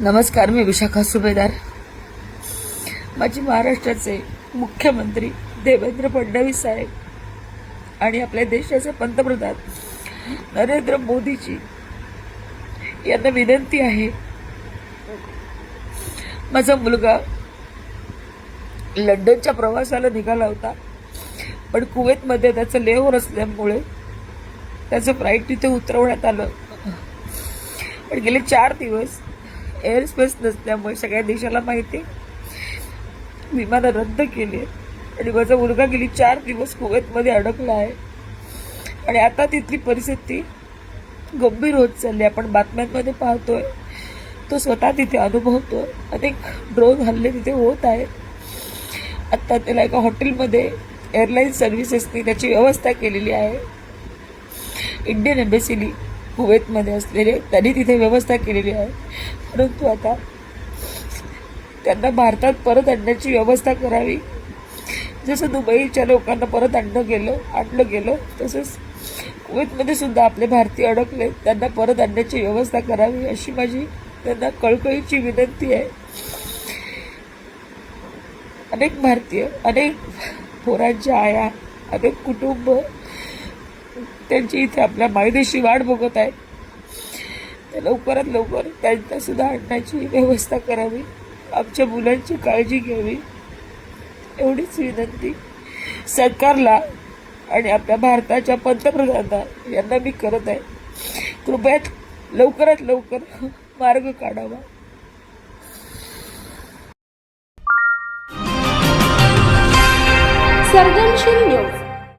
नमस्कार, मी विशाखा सुभेदार. माजी महाराष्ट्राचे मुख्यमंत्री देवेंद्र फडणवीस साहेब आणि आपल्या देशाचे पंतप्रधान नरेंद्र मोदीजी यांना विनंती आहे. माझा मुलगा लंडनच्या प्रवासाला निघाला होता, पण कुवेतमध्ये त्याचं लेहोर असल्यामुळे त्याचं फ्लाईट तिथे उतरवण्यात आलं. पण गेले 4 दिवस एअर स्पेस नसल्यामुळे सगळ्या देशाला माहिती विमानं रद्द केली आणि माझा मुलगा गेली 4 दिवस कुवेतमध्ये अडकला आहे. आणि आता तिथली परिस्थिती गंभीर होत चालली. आपण बातम्यांमध्ये पाहतोय, तो स्वतः तिथे अनुभवतोय. अनेक ड्रोन हल्ले तिथे होत आहेत. आत्ता त्याला एका हॉटेलमध्ये एअरलाईन सर्व्हिसेसनी त्याची व्यवस्था केलेली आहे. इंडियन एम्बेसीनी कुवेतमध्ये असलेले त्यांनी तिथे व्यवस्था केलेली आहे. परंतु आता त्यांना भारतात परत आणण्याची व्यवस्था करावी. जसं दुबईच्या लोकांना परत आणलं गेलं तसंच कुवेतमध्ये सुद्धा आपले भारतीय अडकले, त्यांना परत आणण्याची व्यवस्था करावी अशी माझी त्यांना कळकळीची विनंती आहे. अनेक भारतीय, अनेक पोरांच्या आया, अनेक कुटुंब त्यांची इथे आपल्या मायदेशी वाट बघत आहेत. तर लवकरात लवकर त्यांना सुद्धा आणण्याची व्यवस्था करावी. आमच्या मुलांची काळजी घ्यावी एवढीच विनंती सरकारला आणि आपल्या भारताच्या पंतप्रधानांना यांना मी करत आहे. कृपया लवकरात लवकर मार्ग काढावा. सर्जनशील न्यूज